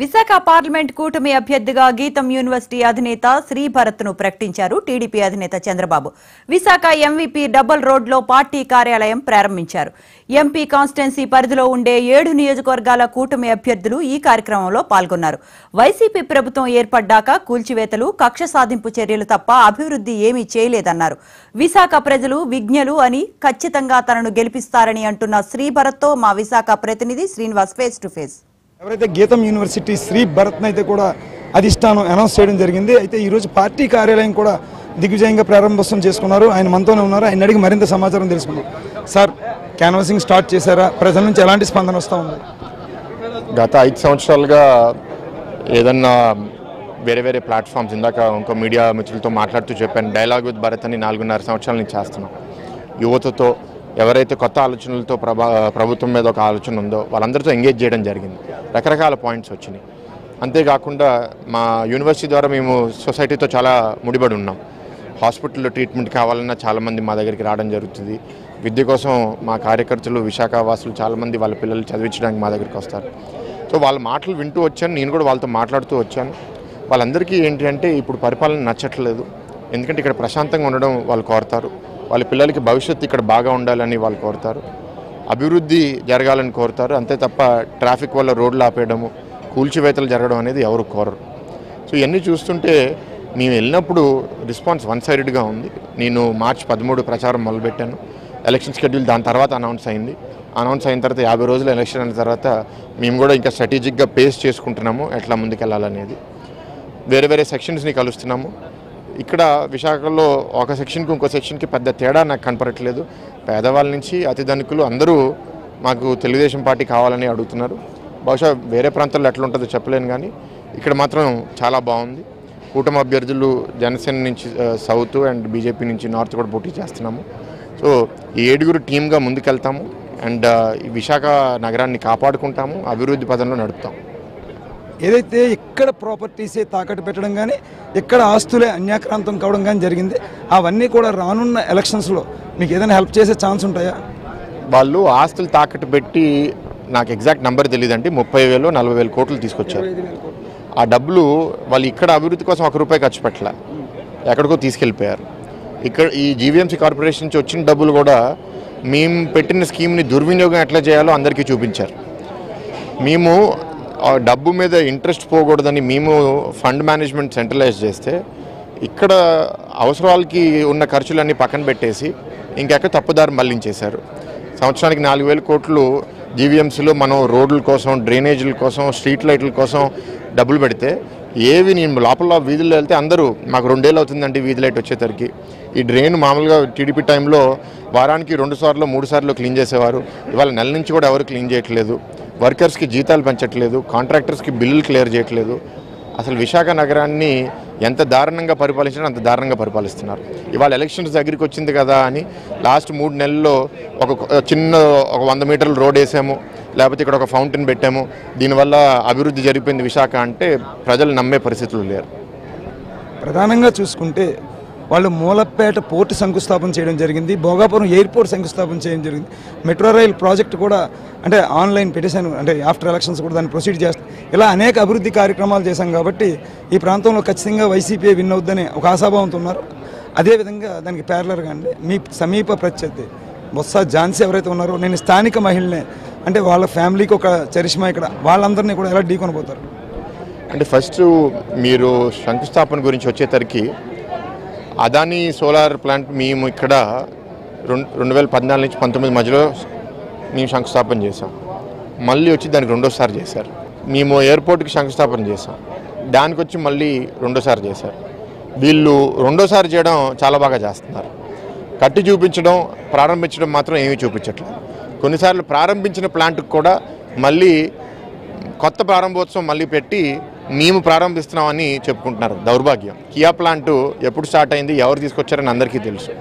Visakha parliament కూటమి అభ్యర్థిగా గీతం యూనివర్సిటీ అధినేత శ్రీభరత్ను ప్రకటించారు టీడీపీ అధినేత చంద్రబాబు. విశాఖ ఎంవీపీ డబుల్ రోడ్లో పార్టీ కార్యాలయం ప్రారంభించారు. ఎంపీ కాన్స్టిట్యున్సీ పరిధిలో ఉండే 7 నియోజకవర్గాల కూటమి అభ్యర్థులు ఈ కార్యక్రమంలో పాల్గొన్నారు. వైసీపీ ప్రభుత్వం ఏర్పడ్డాక కూల్చివేతలు, కక్ష సాధింపు చర్యలు తప్ప అభివృద్ధి ఏమీ చేయలేదన్నారు. విశాఖ ప్రజలు విజ్ఞులు అని, ఖచ్చితంగా తనను గెలిపిస్తారని అంటున్న శ్రీభరత్తో మా విశాఖ ప్రతినిధి శ్రీనివాస్ ఫేస్ టు ఫేస్. ఎవరైతే గీతం యూనివర్సిటీ శ్రీభరత్ని అయితే కూడా అధిష్టానం అనౌన్స్ చేయడం జరిగింది. అయితే ఈరోజు పార్టీ కార్యాలయం కూడా దిగ్విజయంగా ప్రారంభోత్సవం చేసుకున్నారు. ఆయన మనతోనే ఉన్నారు. ఆయన అడిగి మరింత సమాచారం తెలుసుకున్నాం. సార్, క్యాన్వాసింగ్ స్టార్ట్ చేశారా? ప్రజల నుంచి ఎలాంటి స్పందన వస్తూ ఉంది? గత 5 సంవత్సరాలుగా ఏదన్నా వేరే ప్లాట్ఫామ్స్, ఇందాక ఇంకో మీడియా మిత్రులతో మాట్లాడుతూ చెప్పాను, డైలాగ్ విత్ భరత్ అని 4.5 సంవత్సరాల నుంచి చేస్తున్నాం. యువతతో ఎవరైతే కొత్త ఆలోచనలతో ప్రభుత్వం మీద ఒక ఆలోచన ఉందో వాళ్ళందరితో ఎంగేజ్ చేయడం జరిగింది. రకరకాల పాయింట్స్ వచ్చినాయి. అంతేకాకుండా మా యూనివర్సిటీ ద్వారా మేము సొసైటీతో చాలా ముడిపడి ఉన్నాం. హాస్పిటల్లో ట్రీట్మెంట్ కావాలన్నా చాలామంది మా దగ్గరికి రావడం జరుగుతుంది. విద్య కోసం మా కార్యకర్తలు, విశాఖ వాసులు చాలామంది వాళ్ళ పిల్లలు చదివించడానికి మా దగ్గరికి వస్తారు. సో వాళ్ళ మాటలు వింటూ వచ్చాను, నేను కూడా వాళ్ళతో మాట్లాడుతూ వచ్చాను. వాళ్ళందరికీ ఏంటి అంటే ఇప్పుడు పరిపాలన నచ్చట్లేదు. ఎందుకంటే ఇక్కడ ప్రశాంతంగా ఉండడం వాళ్ళు కోరుతారు. వాళ్ళ పిల్లలకి భవిష్యత్తు ఇక్కడ బాగా ఉండాలని వాళ్ళు కోరుతారు. అభివృద్ధి జరగాలని కోరుతారు. అంతే తప్ప ట్రాఫిక్ వల్ల రోడ్లు ఆపేయడము, కూల్చివేతలు జరగడం అనేది ఎవరు కోరరు. సో ఇవన్నీ చూస్తుంటే మేము వెళ్ళినప్పుడు రెస్పాన్స్ వన్ సైడెడ్గా ఉంది. నేను మార్చి 13 ప్రచారం మొదలుపెట్టాను. ఎలక్షన్ షెడ్యూల్ దాని తర్వాత అనౌన్స్ అయింది. అనౌన్స్ అయిన తర్వాత 50 రోజులు ఎలక్షన్ అయిన తర్వాత మేము కూడా ఇంకా స్ట్రాటజిక్గా పేస్ చేసుకుంటున్నాము ఎట్లా ముందుకెళ్ళాలనేది. వేరే సెక్షన్స్ని కలుస్తున్నాము. ఇక్కడ విశాఖలో ఒక సెక్షన్కి ఇంకో సెక్షన్కి పెద్ద తేడా నాకు కనపడట్లేదు. పేదవాళ్ళ నుంచి అతి ధనికులు అందరూ మాకు తెలుగుదేశం పార్టీ కావాలని అడుగుతున్నారు. బహుశా వేరే ప్రాంతాల్లో ఎట్లా ఉంటుందో చెప్పలేను, కానీ ఇక్కడ మాత్రం చాలా బాగుంది. కూటమి అభ్యర్థులు జనసేన నుంచి సౌత్ అండ్ బీజేపీ నుంచి నార్త్ కూడా పోటీ చేస్తున్నాము. సో ఈ 7 టీమ్గా ముందుకెళ్తాము అండ్ ఈ విశాఖ నగరాన్ని కాపాడుకుంటాము, అభివృద్ధి పదంలో నడుపుతాం. ఏదైతే ఇక్కడ ప్రాపర్టీసే తాకట్టు పెట్టడం కానీ, ఇక్కడ ఆస్తులే అన్యాక్రాంతం కావడం కానీ జరిగింది, అవన్నీ కూడా రానున్న ఎలక్షన్స్లో మీకు ఏదైనా హెల్ప్ చేసే ఛాన్స్ ఉంటాయా? వాళ్ళు ఆస్తులు తాకట్టు పెట్టి, నాకు ఎగ్జాక్ట్ నెంబర్ తెలియదండి, 30,000 40,000 కోట్లు తీసుకొచ్చారు. ఆ డబ్బులు వాళ్ళు ఇక్కడ అభివృద్ధి కోసం 1 రూపాయి ఖర్చు పెట్టలే, ఎక్కడికో తీసుకెళ్ళిపోయారు. ఇక్కడ ఈ జీవీఎంసీ కార్పొరేషన్ నుంచి వచ్చిన డబ్బులు కూడా మేము పెట్టిన స్కీమ్ని దుర్వినియోగం ఎట్లా చేయాలో అందరికీ చూపించారు. మేము డబ్బు మీద ఇంట్రెస్ట్ పోకూడదని మేము ఫండ్ మేనేజ్మెంట్ సెంట్రలైజ్ చేస్తే, ఇక్కడ అవసరాలకి ఉన్న ఖర్చులన్నీ పక్కన పెట్టేసి ఇంకెక్కడ తప్పుదారి మళ్లించేశారు. సంవత్సరానికి 4,000 కోట్లు జీవీఎంసీలో మనం రోడ్ల కోసం, డ్రైనేజీల కోసం, స్ట్రీట్ లైట్ల కోసం డబ్బులు పెడితే, ఏవి నేను లోపల వీధుల్లో వెళ్తే అందరూ మాకు 2 ఏళ్ళు అవుతుందండి వీధి లైట్ వచ్చేసరికి. ఈ డ్రైన్ మామూలుగా టీడీపీ టైంలో వారానికి 2 సార్లు 3 సార్లు క్లీన్ చేసేవారు. ఇవాళ నెల నుంచి కూడా ఎవరు క్లీన్ చేయట్లేదు. వర్కర్స్కి జీతాలు పెంచట్లేదు, కాంట్రాక్టర్స్కి బిల్లులు క్లియర్ చేయట్లేదు. అసలు విశాఖ నగరాన్ని ఎంత దారుణంగా పరిపాలించినా అంత దారుణంగా పరిపాలిస్తున్నారు. ఇవాళ ఎలక్షన్స్ దగ్గరికి వచ్చింది కదా అని లాస్ట్ 3 నెలల్లో ఒక 100 మీటర్ల రోడ్ వేసాము, లేకపోతే ఇక్కడ ఒక ఫౌంటైన్ పెట్టాము, దీనివల్ల అభివృద్ధి జరిగిపోయింది విశాఖ అంటే ప్రజలు నమ్మే పరిస్థితులు లేరు. ప్రధానంగా చూసుకుంటే వాళ్ళు మూలపేట పోర్టు శంకుస్థాపన చేయడం జరిగింది, భోగాపురం ఎయిర్పోర్ట్ శంకుస్థాపన చేయడం జరిగింది, మెట్రో రైల్ ప్రాజెక్ట్ కూడా అంటే ఆన్లైన్ పిటిషన్ అంటే ఆఫ్టర్ ఎలక్షన్స్ కూడా దాన్ని ప్రొసీడ్ చేస్తాం. ఇలా అనేక అభివృద్ధి కార్యక్రమాలు చేశాం కాబట్టి ఈ ప్రాంతంలో ఖచ్చితంగా వైసీపీ విన్ అవుద్దని ఒక ఆశాభావంతో ఉన్నారు. అదేవిధంగా దానికి ప్యారలర్గా అండి మీ సమీప ప్రత్యర్థి బొత్స ఝాన్సీ ఎవరైతే ఉన్నారో, నేను స్థానిక మహిళనే అంటే వాళ్ళ ఫ్యామిలీకి ఒక చరిష్మా, ఇక్కడ వాళ్ళందరినీ కూడా ఎలా ఢీకొనబోతారు? అంటే ఫస్ట్ మీరు శంకుస్థాపన గురించి వచ్చేసరికి అదానీ సోలార్ ప్లాంట్ మేము ఇక్కడ 2014 నుంచి 19 మధ్యలో మేము శంకుస్థాపన చేసాం. మళ్ళీ వచ్చి దానికి 2వ చేశారు. మేము ఎయిర్పోర్ట్కి శంకుస్థాపన చేసాం, దానికి వచ్చి మళ్ళీ 2వ చేశారు. వీళ్ళు 2వ చేయడం చాలా బాగా చేస్తున్నారు. కట్టి చూపించడం, ప్రారంభించడం మాత్రం ఏమీ చూపించట్లేదు. కొన్నిసార్లు ప్రారంభించిన ప్లాంట్కి కూడా మళ్ళీ కొత్త ప్రారంభోత్సవం మళ్ళీ పెట్టి మేము ప్రారంభిస్తున్నామని చెప్పుకుంటున్నారు. దౌర్భాగ్యం. కియా ప్లాంటు ఎప్పుడు స్టార్ట్ అయింది, ఎవరు తీసుకొచ్చారని అందరికీ తెలుసు.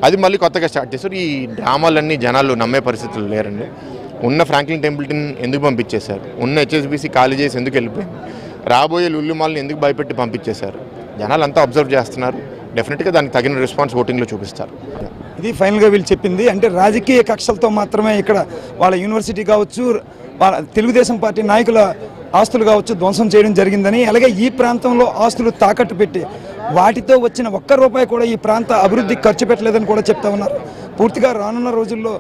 అది మళ్ళీ కొత్తగా స్టార్ట్ చేశారు. ఈ డ్రామాలన్నీ జనాలు నమ్మే పరిస్థితులు లేరండి. ఉన్న ఫ్రాంక్లిన్ టెంపుల్టన్ ఎందుకు పంపించేశారు, ఉన్న హెచ్ఎస్బీసీ ఖాళీ చేసి ఎందుకు వెళ్ళిపోయింది, రాబోయే లుల్లు మాల్ని ఎందుకు భయపెట్టి పంపించేశారు, జనాలు అంతా అబ్జర్వ్ చేస్తున్నారు. డెఫినెట్గా దానికి తగిన రెస్పాన్స్ ఓటింగ్లో చూపిస్తారు. ఇది ఫైనల్గా వీళ్ళు చెప్పింది. అంటే రాజకీయ కక్షలతో మాత్రమే ఇక్కడ వాళ్ళ యూనివర్సిటీ కావచ్చు, తెలుగుదేశం పార్టీ నాయకుల ఆస్తులు కావచ్చు ధ్వంసం చేయడం జరిగిందని, అలాగే ఈ ప్రాంతంలో ఆస్తులు తాకట్టు పెట్టి వాటితో వచ్చిన ఒక్క రూపాయి కూడా ఈ ప్రాంత అభివృద్ధికి ఖర్చు పెట్టలేదని కూడా చెప్తా ఉన్నారు. పూర్తిగా రానున్న రోజుల్లో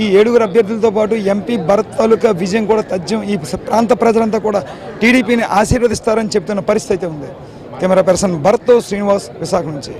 ఈ 7 అభ్యర్థులతో పాటు ఎంపీ భరత్ తాలూకా విజయం కూడా తథ్యం. ఈ ప్రాంత ప్రజలంతా కూడా టీడీపీని ఆశీర్వదిస్తారని చెప్తున్న పరిస్థితి అయితే ఉంది. కెమెరా పర్సన్ భరత్తో శ్రీనివాస్, విశాఖ నుంచి.